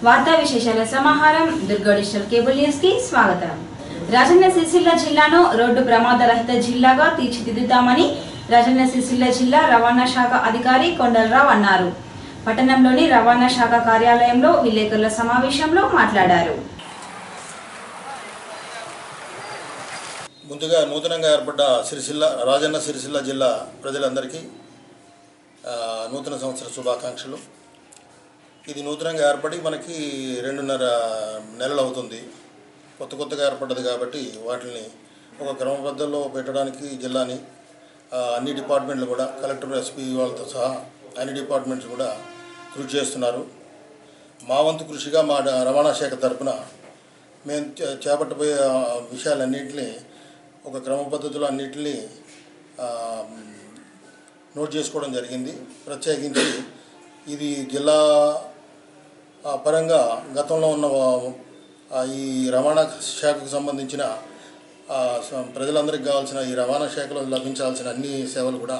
వార్తా విశేషాల సమాహారం దుర్గా డిజిటల్ కేబుల్ న్యూస్ కి స్వాగతం. రాజన్న సిరిసిల్ల జిల్లాను రోడ్డు ప్రమాద రహిత జిల్లాగా తీర్చిదిద్దుతామని రాజన్న సిరిసిల్ల జిల్లా రవాణా శాఖ అధికారి కొండలరావు అన్నారు. పట్టణంలోని రవాణా శాఖ కార్యాలయంలో విలేకరుల సమావేశంలో మాట్లాడారు. ముందుగా నూతనంగా ఏర్పడ్డ రాజన్న సిరిసిల్ల జిల్లా ప్రజలందరికీ నూతన సంవత్సర శుభాకాంక్షలు. ఇది నూతనంగా ఏర్పడి మనకి 2.5 నెలలు అవుతుంది. కొత్తగా ఏర్పడ్డది కాబట్టి వాటిని ఒక క్రమ పద్ధతిలో పెట్టడానికి జిల్లాని అన్ని డిపార్ట్మెంట్లు కూడా కలెక్టర్ ఎస్పీ వాళ్ళతో సహా అన్ని డిపార్ట్మెంట్స్ కూడా కృషి చేస్తున్నారు. మా వంతు కృషిగా మా రవాణా శాఖ తరఫున మేము చేపట్టబోయే విషయాలన్నింటినీ ఒక క్రమ పద్ధతిలో అన్నింటినీ నోట్ చేసుకోవడం జరిగింది. ప్రత్యేకించి ఇది జిల్లా పరంగా గతంలో ఉన్న ఈ రవాణా శాఖకు సంబంధించిన ప్రజలందరికీ కావాల్సిన ఈ రవాణా శాఖలో లభించాల్సిన అన్ని సేవలు కూడా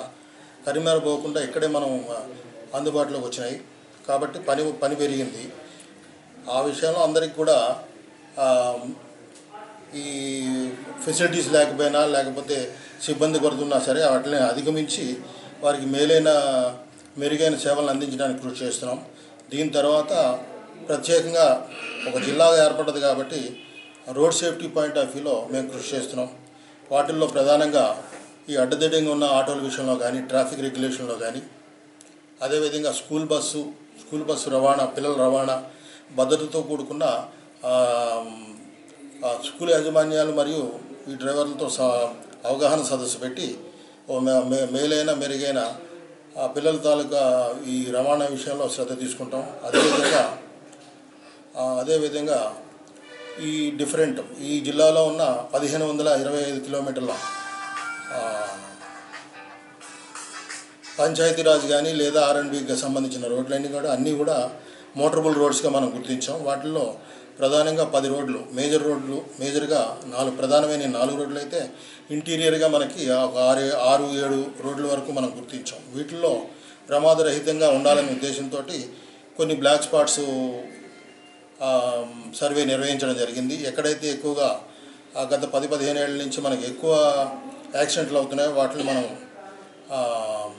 కరిమేరపోకుండా ఇక్కడే మనం అందుబాటులోకి వచ్చినాయి కాబట్టి పని పెరిగింది. ఆ విషయంలో అందరికీ కూడా ఈ ఫెసిలిటీస్ లేకపోయినా లేకపోతే సిబ్బంది కొరత ఉన్నా సరే వాటిని అధిగమించి వారికి మెరుగైన సేవలను అందించడానికి కృషి చేస్తున్నాం. దీని తర్వాత ప్రత్యేకంగా ఒక జిల్లాగా ఏర్పడ్డది కాబట్టి రోడ్ సేఫ్టీ పాయింట్ ఆఫ్ వ్యూలో మేము కృషి చేస్తున్నాం. వాటిల్లో ప్రధానంగా ఈ అడ్డదిడ్డంగా ఉన్న ఆటోల విషయంలో కానీ ట్రాఫిక్ రెగ్యులేషన్లో కానీ అదేవిధంగా స్కూల్ బస్సు రవాణా పిల్లల రవాణా భద్రతతో కూడుకున్న స్కూల్ యాజమాన్యాలు మరియు ఈ డ్రైవర్లతో అవగాహన సదస్సు పెట్టి మెరుగైన పిల్లల తాలూకా ఈ రవాణా విషయంలో శ్రద్ధ తీసుకుంటాం. అదేవిధంగా ఈ జిల్లాలో ఉన్న 1525 కిలోమీటర్ల పంచాయతీరాజ్ కానీ లేదా R&Bకి సంబంధించిన రోడ్లన్నీ కూడా అన్నీ కూడా మోటరబుల్ రోడ్స్గా మనం గుర్తించాం. వాటిల్లో ప్రధానంగా 10 రోడ్లు మేజర్గా 4 ప్రధానమైన 4 రోడ్లు అయితే ఇంటీరియర్గా మనకి ఒక 6-7 రోడ్ల వరకు మనం గుర్తించాం. వీటిల్లో ప్రమాదరహితంగా ఉండాలనే ఉద్దేశంతో కొన్ని బ్లాక్ స్పాట్స్ సర్వే నిర్వహించడం జరిగింది. ఎక్కడైతే ఎక్కువగా గత 10-15 ఏళ్ళ నుంచి మనకి ఎక్కువ యాక్సిడెంట్లు అవుతున్నాయో వాటిని మనం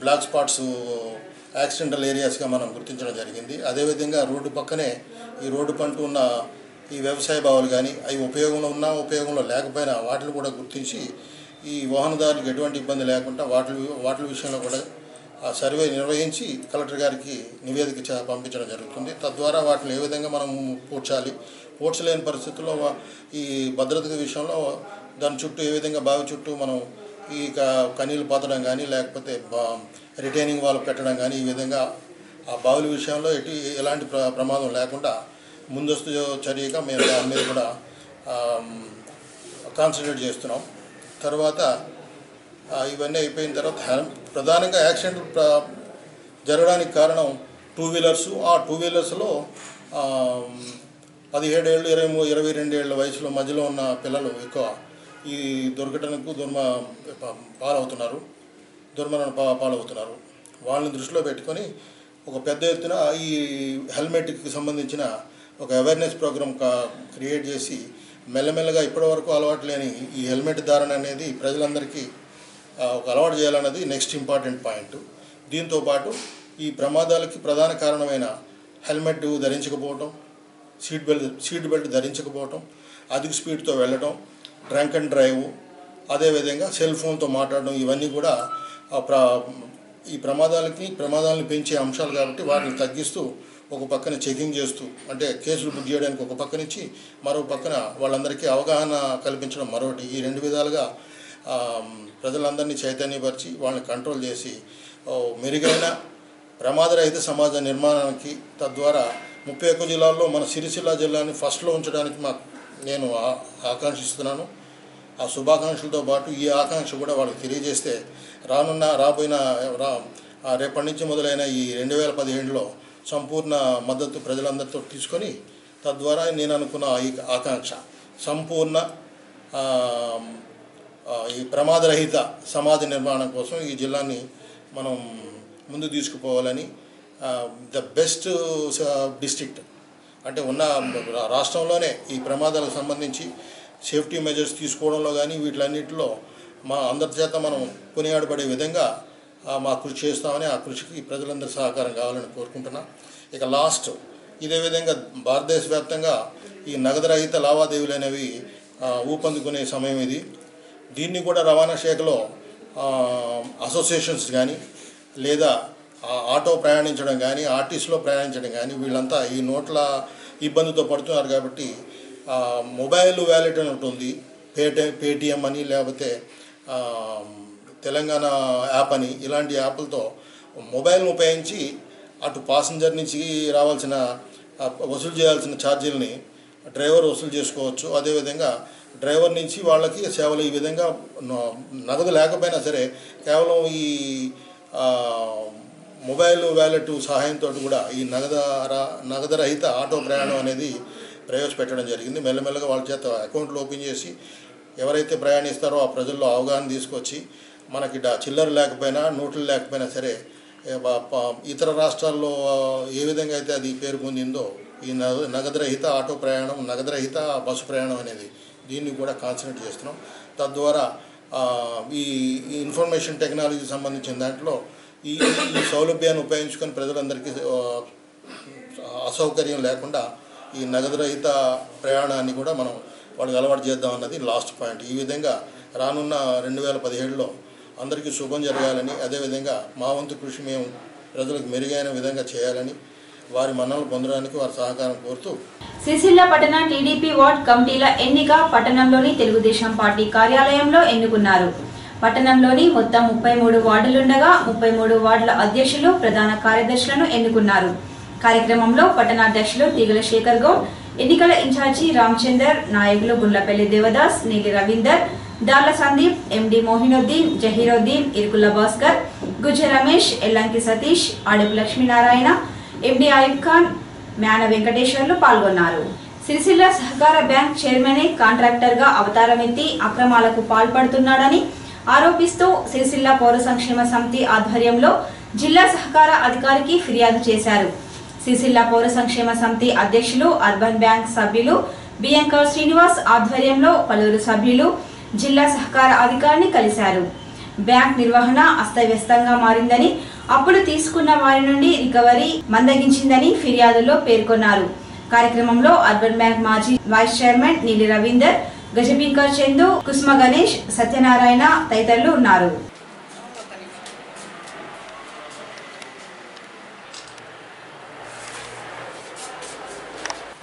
బ్లాక్ స్పాట్స్ యాక్సిడెంటల్ ఏరియాస్గా మనం గుర్తించడం జరిగింది. అదేవిధంగా ఈ రోడ్డు పంటూ ఉన్న ఈ వ్యవసాయ భావాలు కానీ అవి ఉపయోగంలో ఉన్నా ఉపయోగంలో లేకపోయినా వాటిని కూడా గుర్తించి ఈ వాహనదారులకు ఎటువంటి ఇబ్బంది లేకుండా వాటి విషయంలో కూడా సర్వే నిర్వహించి కలెక్టర్ గారికి నివేదిక పంపించడం జరుగుతుంది. తద్వారా వాటిని ఏ విధంగా మనం పోడ్చలేని పరిస్థితుల్లో ఈ భద్రత విషయంలో దాని చుట్టూ ఏ విధంగా బావి చుట్టూ మనం ఈ కనీళ్ళు పాతడం కానీ లేకపోతే రిటైనింగ్ వాల్ పెట్టడం కానీ ఈ విధంగా ఆ బావుల విషయంలో ఎలాంటి ప్రమాదం లేకుండా ముందస్తు చర్యగా మేము దాని మీద కూడా కాన్సన్ట్రేట్ చేస్తున్నాం. తర్వాత ఇవన్నీ అయిపోయిన తర్వాత ప్రధానంగా యాక్సిడెంట్ జరగడానికి కారణం 2 వీలర్స్. ఆ 2 వీలర్స్లో 17 ఏళ్ళు 22 ఏళ్ళ వయసులో మధ్యలో ఉన్న పిల్లలు ఎక్కువ ఈ దుర్ఘటనకు దుర్మరణ పాలవుతున్నారు. వాళ్ళని దృష్టిలో పెట్టుకొని ఒక పెద్ద ఎత్తున ఈ హెల్మెట్కి సంబంధించిన ఒక అవేర్నెస్ ప్రోగ్రామ్ క్రియేట్ చేసి మెల్లమెల్లగా ఇప్పటివరకు అలవాటు లేని ఈ హెల్మెట్ ధారణ అనేది ప్రజలందరికీ ఒక అలవాటు చేయాలన్నది నెక్స్ట్ ఇంపార్టెంట్ పాయింట్. దీంతోపాటు ఈ ప్రమాదాలకి ప్రధాన కారణమైన హెల్మెట్ ధరించకపోవటం, సీట్ బెల్ట్ ధరించకపోవటం, అధిక స్పీడ్తో వెళ్ళటం, డ్రంక్ అండ్ డ్రైవ్, అదేవిధంగా సెల్ ఫోన్తో మాట్లాడడం ఇవన్నీ కూడా ఈ ప్రమాదాలను పెంచే అంశాలు కాబట్టి వాటిని తగ్గిస్తూ ఒక పక్కన చెకింగ్ చేస్తూ అంటే కేసులు బుక్ చేయడానికి ఒక పక్క నుంచి మరో పక్కన వాళ్ళందరికీ అవగాహన కల్పించడం మరొకటి ఈ 2 విధాలుగా ప్రజలందరినీ చైతన్యపరిచి వాళ్ళని కంట్రోల్ చేసి మెరుగైన ప్రమాదరహిత సమాజ నిర్మాణానికి తద్వారా 31 జిల్లాల్లో మన సిరిసిల్ల జిల్లాని ఫస్ట్లో ఉంచడానికి నేను ఆకాంక్షిస్తున్నాను. ఆ శుభాకాంక్షలతో పాటు ఈ ఆకాంక్ష కూడా వాళ్ళకి తెలియజేస్తే రేపటి నుంచి మొదలైన ఈ 2015లో సంపూర్ణ మద్దతు ప్రజలందరితో తీసుకొని తద్వారా నేను అనుకున్న ఈ ఆకాంక్ష సంపూర్ణ ఈ ప్రమాదరహిత సమాజ నిర్మాణం కోసం ఈ జిల్లాని మనం ముందు తీసుకుపోవాలని ద బెస్ట్ డిస్ట్రిక్ట్ అంటే ఉన్న రాష్ట్రంలోనే ఈ ప్రమాదాలకు సంబంధించి సేఫ్టీ మెజర్స్ తీసుకోవడంలో కానీ వీటిలన్నింటిలో మా అందరి చేత మనం కొనియాడబడే విధంగా మా కృషి చేస్తామని, ఆ కృషికి ప్రజలందరి సహకారం కావాలని కోరుకుంటున్నాం. ఇక లాస్ట్ ఇదే విధంగా భారతదేశ వ్యాప్తంగా ఈ నగదు రహిత లావాదేవీలు అనేవి ఊపందుకునే సమయం ఇది. దీన్ని కూడా రవాణా శాఖలో అసోసియేషన్స్ కానీ లేదా ఆటో ప్రయాణించడం కానీ ఆర్టీసీలో ప్రయాణించడం కానీ వీళ్ళంతా ఈ నోట్ల ఇబ్బందితో పడుతున్నారు. కాబట్టి మొబైల్ వ్యాలెట్ అని ఉంటుంది, పేటిఎం అని, లేకపోతే తెలంగాణ యాప్ అని, ఇలాంటి యాప్లతో మొబైల్ను ఉపయోగించి అటు పాసింజర్ నుంచి రావాల్సిన వసూలు చేయాల్సిన ఛార్జీలని డ్రైవర్ వసూలు చేసుకోవచ్చు. అదేవిధంగా డ్రైవర్ నుంచి వాళ్ళకి సేవలు ఈ విధంగా నగదు లేకపోయినా సరే కేవలం ఈ మొబైల్ వ్యాలెట్ సహాయంతో కూడా ఈ నగదు రహిత ఆటో ప్రయాణం అనేది ప్రవేశపెట్టడం జరిగింది. మెల్లమెల్లగా వాళ్ళ చేత అకౌంట్లు ఓపెన్ చేసి ఎవరైతే ప్రయాణిస్తారో ఆ ప్రజల్లో అవగాహన తీసుకొచ్చి మనకి చిల్లర లేకపోయినా నోట్లు లేకపోయినా సరే ఇతర రాష్ట్రాల్లో ఏ విధంగా అయితే అది పేరు పొందిందో ఈ నగదు రహిత ఆటో ప్రయాణం, నగదు రహిత బస్సు ప్రయాణం అనేది దీన్ని కూడా కాన్సన్ట్రేట్ చేస్తున్నాం. తద్వారా ఈ ఇన్ఫర్మేషన్ టెక్నాలజీ సంబంధించిన దాంట్లో ఈ సౌలభ్యాన్ని ఉపయోగించుకొని ప్రజలందరికీ అసౌకర్యం లేకుండా ఈ నగదు రహిత ప్రయాణాన్ని కూడా మనం వాళ్ళకి అలవాటు చేద్దాం అన్నది లాస్ట్ పాయింట్. ఈ విధంగా రానున్న 2017లో అందరికీ శుభం జరగాలని, అదేవిధంగా మా వంతు కృషి మేము ప్రజలకు మెరుగైన విధంగా చేయాలని, వారి మన్ననలు పొందడానికి వారి సహకారం కోరుతూ సిరిసిల్ల పట్టణ టీడీపీ వార్డ్ కమిటీల ఎన్నిక పట్టణంలోని తెలుగుదేశం పార్టీ కార్యాలయంలో ఎన్నుకున్నారు. పట్టణంలోని మొత్తం 33 వార్డులుండగా 33 వార్డుల అధ్యక్షులు, ప్రధాన కార్యదర్శులను ఎన్నుకున్నారు. కార్యక్రమంలో పట్టణాధ్యక్షులు తీగల శేఖర్ గౌడ్, ఎన్నికల ఇన్ఛార్జి రామచందర్, నాయకులు గుండ్లపల్లి దేవదాస్, నీలి రవీందర్, దార్ల సందీప్, ఎండి మోహినుద్దీన్, జహీరుద్దీన్, ఇరుకుల భాస్కర్, గుజ్జ రమేష్, ఎల్లంకి సతీష్, ఆడుపు లక్ష్మీనారాయణ, ఎండి ఆయుబ్ ఖాన్, మ్యాన వెంకటేశ్వర్లు పాల్గొన్నారు. సిరిసిల్ల సహకార బ్యాంక్ చైర్మనే కాంట్రాక్టర్ గా అవతారం ఎత్తి అక్రమాలకు పాల్పడుతున్నాడని ఆరోపిస్తూ సిరిసిల్ల పౌర సంక్షేమ సమితి ఆధ్వర్యంలో జిల్లా సహకార అధికారికి ఫిర్యాదు చేశారు. సిరిసిల్ల పౌర సంక్షేమ సమితి అధ్యక్షులు, అర్బన్ బ్యాంక్ సభ్యులు బిఎంకర్ శ్రీనివాస్ ఆధ్వర్యంలో పలువురు సభ్యులు జిల్లా సహకార అధికారిని కలిశారు. బ్యాంక్ నిర్వహణ అస్తవ్యస్తంగా మారిందని, అప్పులు తీసుకున్న వారి నుండి రికవరీ మందగించిందని ఫిర్యాదులో పేర్కొన్నారు. కార్యక్రమంలో అర్బన్ బ్యాంక్ మాజీ వైస్ చైర్మన్ నీలి రవీందర్, గజబింకర్ చందు, కుస్మ గణేష్, సత్యనారాయణ తదితరులు ఉన్నారు.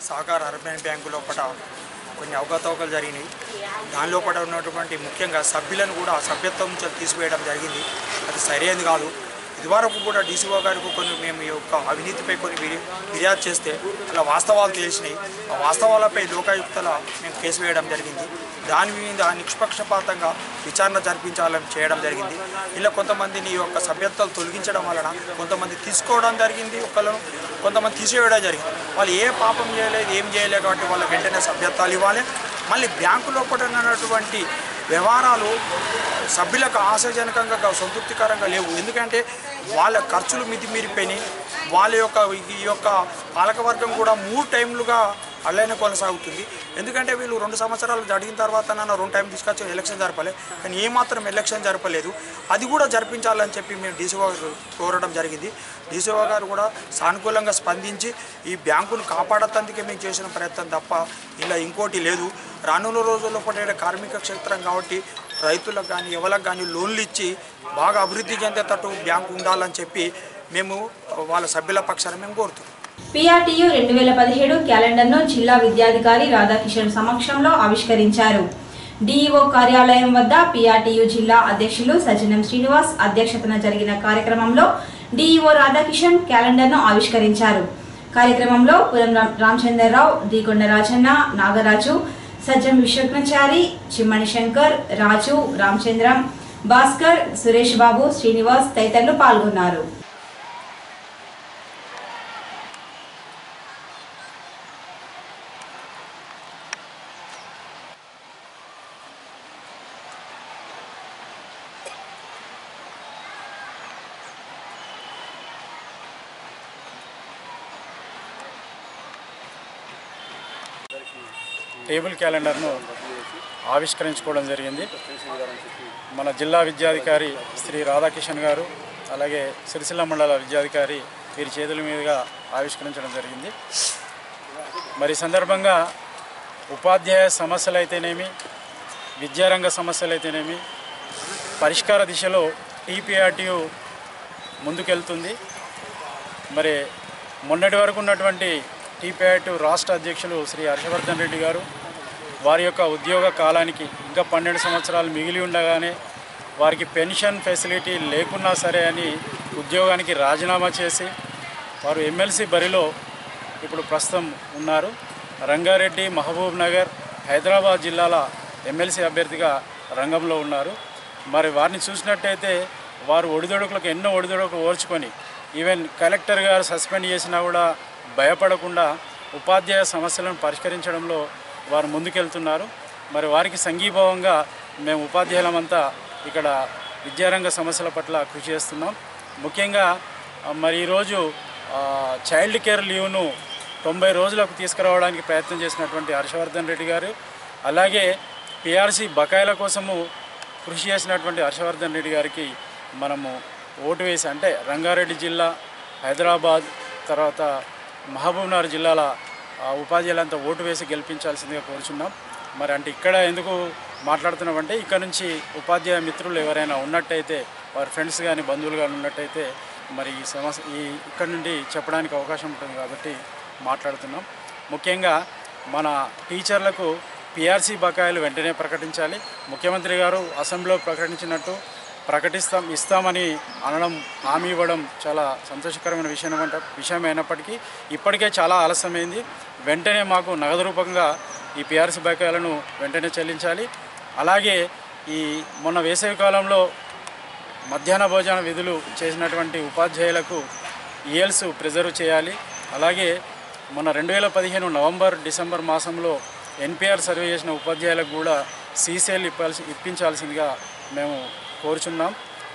సహకార అర్బన్ బ్యాంకు లోపల కొన్ని అవకతవకలు జరిగినాయి. దాని లోపల ఉన్నటువంటి ముఖ్యంగా సభ్యులను కూడా సభ్యత్వం నుంచి తీసివేయడం జరిగింది. అది సరైనది కాదు. ఇదివరకు కూడా డీసీఓ గారికి కొన్ని మేము ఈ యొక్క అవినీతిపై కొన్ని ఫిర్యాదు చేస్తే అలా వాస్తవాలు తెలిసినాయి. ఆ వాస్తవాలపై లోకాయుక్తల మేము కేసు వేయడం జరిగింది. దాని మీద నిష్పక్షపాతంగా విచారణ జరిపించాలని చేయడం జరిగింది. ఇలా కొంతమందిని ఈ యొక్క సభ్యత్వాలు తొలగించడం వలన కొంతమంది తీసుకోవడం జరిగింది, ఒకళ్ళను కొంతమంది తీసివేయడం జరిగింది. వాళ్ళు ఏ పాపం చేయలేదు, ఏం చేయలేదు కాబట్టి వాళ్ళకి వెంటనే సభ్యత్వాలు ఇవ్వాలి. మళ్ళీ బ్యాంకు లోపల ఉన్నటువంటి వ్యవహారాలు సభ్యులకు ఆశాజనకంగా సంతృప్తికరంగా లేవు. ఎందుకంటే వాళ్ళ ఖర్చులు మితిమీరిపోయినాయి. వాళ్ళ యొక్క ఈ యొక్క పాలకవర్గం కూడా 3 టైంలుగా అల్లైన కొనసాగుతుంది. ఎందుకంటే వీళ్ళు 2 సంవత్సరాలు జరిగిన తర్వాత 2 టైం తీసుకొచ్చి ఎలక్షన్ జరపలే, కానీ ఏమాత్రం ఎలక్షన్ జరపలేదు. అది కూడా జరిపించాలని చెప్పి మేము డీసీఓ గారు కోరడం జరిగింది. డీసీఓ గారు కూడా సానుకూలంగా స్పందించి ఈ బ్యాంకును కాపాడటానికి మేము చేసిన ప్రయత్నం తప్ప ఇలా ఇంకోటి లేదు. రానున్న రోజుల్లో పడే కార్మిక క్షేత్రం కాబట్టి రైతులకు కానీ ఎవరికి కానీ లోన్లు ఇచ్చి బాగా అభివృద్ధి చెందేటట్టు బ్యాంకు ఉండాలని చెప్పి మేము వాళ్ళ సభ్యుల పక్షాన మేము కోరుతున్నాం. పిఆర్టీయు 2017 క్యాలెండర్ను జిల్లా విద్యాధికారి రాధాకిషన్ సమక్షంలో ఆవిష్కరించారు. డిఈఓ కార్యాలయం వద్ద పిఆర్టీయు జిల్లా అధ్యక్షులు సజ్జనం శ్రీనివాస్ అధ్యక్షతన జరిగిన కార్యక్రమంలో డిఈఓ రాధాకిషన్ క్యాలెండర్ను ఆవిష్కరించారు. కార్యక్రమంలో పురం రామచంద్రరావు, దీకొండ రాజన్న, నాగరాజు, సజ్జం విశ్వజ్ఞచారి, చిమ్మణి శంకర్, రాజు, రామచంద్రం, భాస్కర్, సురేష్ బాబు, శ్రీనివాస్ తదితరులు పాల్గొన్నారు. టేబుల్ క్యాలెండర్ను ఆవిష్కరించుకోవడం జరిగింది. మన జిల్లా విద్యాధికారి శ్రీ రాధాకిషన్ గారు, అలాగే సిరిసిల్ల మండల విద్యాధికారి వీరి చేతుల మీదుగా ఆవిష్కరించడం జరిగింది. మరి సందర్భంగా ఉపాధ్యాయ సమస్యలు అయితేనేమి, విద్యారంగ సమస్యలు అయితేనేమి పరిష్కార దిశలో టీపీఆర్టీయు ముందుకెళ్తుంది. మరి మొన్నటి వరకు ఉన్నటువంటి టీపీఆర్టీయు రాష్ట్ర అధ్యక్షులు శ్రీ హర్షవర్ధన్ రెడ్డి గారు వారి యొక్క ఉద్యోగ కాలానికి ఇంకా 12 సంవత్సరాలు మిగిలి ఉండగానే వారికి పెన్షన్ ఫెసిలిటీ లేకున్నా సరే అని ఉద్యోగానికి రాజీనామా చేసి వారు ఎమ్మెల్సీ బరిలో ఇప్పుడు ప్రస్తుతం ఉన్నారు. రంగారెడ్డి, మహబూబ్ నగర్, హైదరాబాద్ జిల్లాల ఎమ్మెల్సీ అభ్యర్థిగా రంగంలో ఉన్నారు. మరి వారిని చూసినట్టయితే వారు ఒడిదొడుకులకు ఎన్నో ఒడిదొడుకులు ఓర్చుకొని ఈవెన్ కలెక్టర్ గారు సస్పెండ్ చేసినా కూడా భయపడకుండా ఉపాధ్యాయ సమస్యలను పరిష్కరించడంలో వారు ముందుకెళ్తున్నారు. మరి వారికి సంఘీభావంగా మేము ఉపాధ్యాయులమంతా ఇక్కడ విద్యారంగ సమస్యల పట్ల కృషి చేస్తున్నాం. ముఖ్యంగా మరి ఈరోజు చైల్డ్ కేర్ లీవ్ను 90 రోజులకు తీసుకురావడానికి ప్రయత్నం చేసినటువంటి హర్షవర్ధన్ రెడ్డి గారు, అలాగే పిఆర్సీ బకాయిల కోసము కృషి చేసినటువంటి హర్షవర్ధన్ రెడ్డి గారికి మనము ఓటు వేసి, అంటే రంగారెడ్డి జిల్లా, హైదరాబాద్, తర్వాత మహబూబ్నగర్ జిల్లాల ఉపాధ్యాయులంతా ఓటు వేసి గెలిపించాల్సిందిగా కోరుచున్నాం. మరి అంటే ఇక్కడ ఎందుకు మాట్లాడుతున్నామంటే ఇక్కడ నుంచి ఉపాధ్యాయ మిత్రులు ఎవరైనా ఉన్నట్టయితే, వారి ఫ్రెండ్స్ కానీ బంధువులు కానీ ఉన్నట్టయితే మరి ఈ సమస్య ఇక్కడ నుండి చెప్పడానికి అవకాశం ఉంటుంది కాబట్టి మాట్లాడుతున్నాం. ముఖ్యంగా మన టీచర్లకు పిఆర్సీ బకాయిలు వెంటనే ప్రకటించాలి. ముఖ్యమంత్రి గారు అసెంబ్లీలో ప్రకటించినట్టు ఇస్తామని అనడం, హామీ ఇవ్వడం చాలా సంతోషకరమైన విషయం అయినప్పటికీ ఇప్పటికే చాలా ఆలస్యమైంది. వెంటనే మాకు నగదు రూపంగా ఈ పిఆర్సీ బకాయిలను వెంటనే చెల్లించాలి. అలాగే ఈ మొన్న వేసవి కాలంలో మధ్యాహ్న భోజన విధులు చేసినటువంటి ఉపాధ్యాయులకు ఈఎల్స్ ప్రిజర్వ్ చేయాలి. అలాగే మొన్న 2015 నవంబర్, డిసెంబర్ మాసంలో ఎన్పిఆర్ సర్వే చేసిన ఉపాధ్యాయులకు కూడా సీసీఎల్ ఇప్పించాల్సిందిగా మేము కోరుచున్నాం.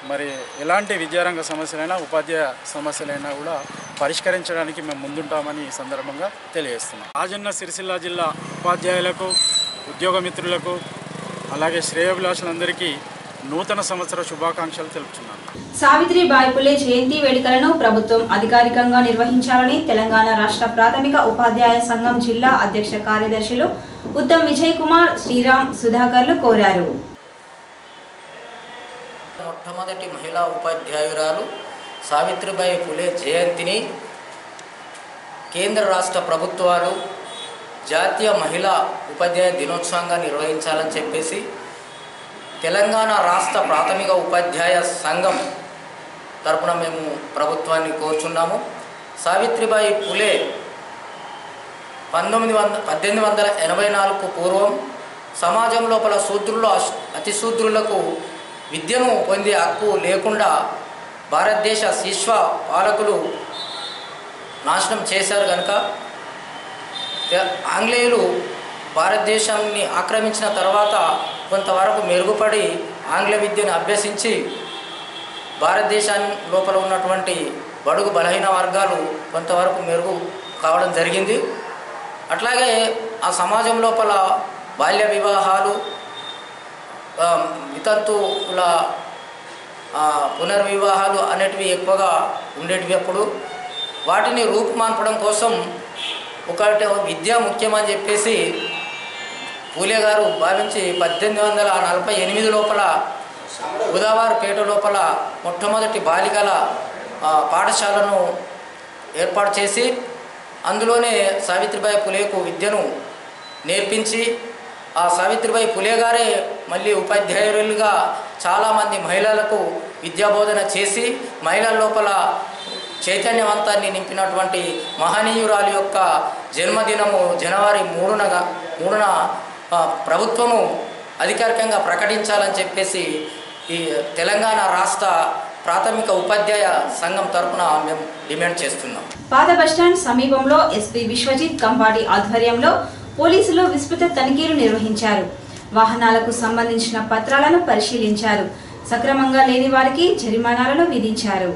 మరి ఎలాంటి విద్యారంగ సమస్యలైనా, ఉపాధ్యాయ సమస్యలైనా కూడా పరిష్కరించడానికి మేము ముందుంటామని ఈ సందర్భంగా తెలియజేస్తున్నాం. రాజన్న సిరిసిల్ల జిల్లా ఉపాధ్యాయులకు, ఉద్యోగ మిత్రులకు, అలాగే శ్రేయోభిలాషులందరికీ నూతన సంవత్సర శుభాకాంక్షలు తెలుపుతున్నాను. సావిత్రిబాయి పులే జయంతి వేడుకలను ప్రభుత్వం అధికారికంగా నిర్వహించాలని తెలంగాణ రాష్ట్ర ప్రాథమిక ఉపాధ్యాయ సంఘం జిల్లా అధ్యక్ష కార్యదర్శులు ఉత్తమ్ విజయ్ కుమార్, శ్రీరామ్, సుధాకర్లు కోరారు. మొట్టమొదటి మహిళా ఉపాధ్యాయురాలు సావిత్రిబాయి పులే జయంతిని కేంద్ర రాష్ట్ర ప్రభుత్వాలు జాతీయ మహిళా ఉపాధ్యాయ దినోత్సవంగా నిర్వహించాలని చెప్పేసి తెలంగాణ రాష్ట్ర ప్రాథమిక ఉపాధ్యాయ సంఘం తరపున మేము ప్రభుత్వాన్ని కోరుచున్నాము. సావిత్రిబాయి పులే 1884 పూర్వం సమాజం లోపల శూద్రులు, అతి శూద్రులకు విద్యను పొందే హక్కు లేకుండా భారతదేశ శిష్వ పాలకులు నాశనం చేశారు. కనుక ఆంగ్లేయులు భారతదేశాన్ని ఆక్రమించిన తర్వాత కొంతవరకు మెరుగుపడి ఆంగ్ల విద్యను అభ్యసించి భారతదేశాన్ని లోపల ఉన్నటువంటి బడుగు బలహీన వర్గాలు కొంతవరకు మెరుగు కావడం జరిగింది. అట్లాగే ఆ సమాజం లోపల బాల్య వివాహాలు, వితంతువుల పునర్వివాహాలు అనేటివి ఎక్కువగా ఉండేటివి. అప్పుడు వాటిని రూపుమాన్పడం కోసం ఒకటి విద్య ముఖ్యమని చెప్పేసి పూలే గారు భావించి 1848 లోపల గోదావరిపేట లోపల మొట్టమొదటి బాలికల పాఠశాలను ఏర్పాటు చేసి అందులోనే సావిత్రిబాయి పులేకు విద్యను నేర్పించి ఆ సావిత్రిబాయి పులే గారే మళ్ళీ ఉపాధ్యాయులుగా చాలామంది మహిళలకు విద్యాబోధన చేసి మహిళల లోపల చైతన్యవంతాన్ని నింపినటువంటి మహనీయురాలి యొక్క జన్మదినము జనవరి 3న ప్రభుత్వము అధికారికంగా ప్రకటించాలని చెప్పేసి ఈ తెలంగాణ రాష్ట్ర ప్రాథమిక ఉపాధ్యాయ సంఘం తరపున మేము డిమాండ్ చేస్తున్నాం. పాత బస్టాండ్ సమీపంలో ఎస్పీ విశ్వజిత్ కంపాడి ఆధ్వర్యంలో పోలీసులు విస్తృత తనిఖీలు నిర్వహించారు. వాహనాలకు సంబంధించిన పత్రాలను పరిశీలించారు. సక్రమంగా లేని వారికి జరిమానాలను విధించారు.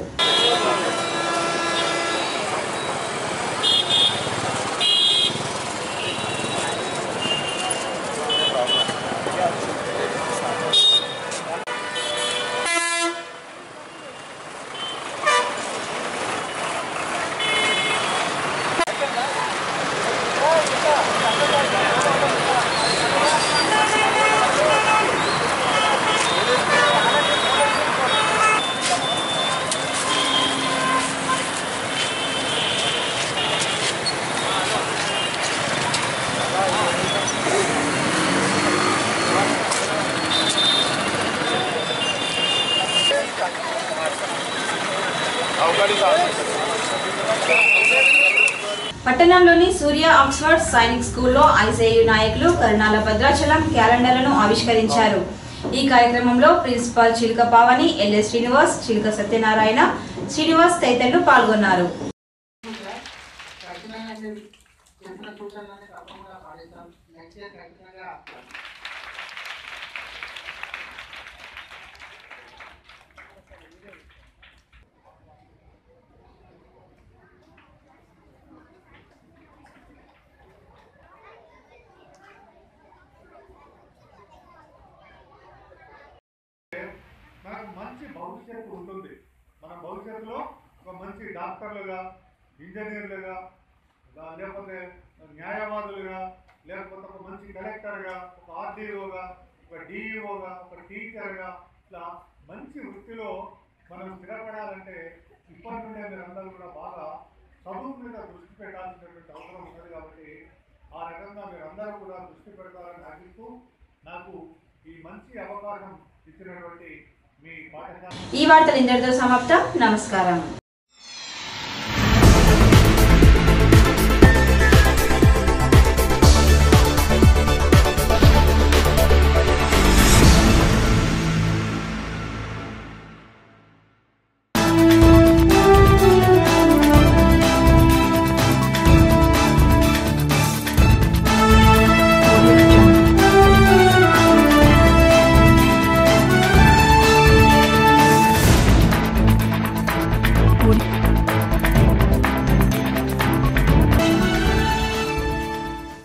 పట్టణంలోని సూర్య ఆక్స్ఫర్డ్ సైనిక్ స్కూల్లో ఐజేయు నాయకులు కర్నాల భద్రాచలం క్యాలెండర్లను ఆవిష్కరించారు. ఈ కార్యక్రమంలో ప్రిన్సిపాల్ చిలుక పావని, ఎల్ఎస్ శ్రీనివాస్, చిలుక సత్యనారాయణ, శ్రీనివాస్ తదితరులు పాల్గొన్నారు. మనకు మంచి భవిష్యత్తు ఉంటుంది. మన భవిష్యత్తులో ఒక మంచి డాక్టర్లుగా, ఇంజనీర్లుగా, లేకపోతే న్యాయవాదులుగా, లేకపోతే ఒక మంచి కలెక్టర్గా, ఒక ఆర్డీఓగా, ఒక డిఈఓగా, ఒక టీచర్గా, ఇట్లా మంచి వృత్తిలో మనం స్థిరపడాలంటే ఇప్పటి నుండే మీరందరూ కూడా బాగా చదువు మీద దృష్టి పెట్టాల్సినటువంటి అవసరం ఉన్నది. కాబట్టి ఆ రకంగా మీరందరూ కూడా దృష్టి పెడతారని ఆశిస్తూ నాకు ఈ మంచి అవకాశం ఇచ్చినటువంటి ఈ వార్తలు ఇంతటితో సమాప్తం. నమస్కారం. Audio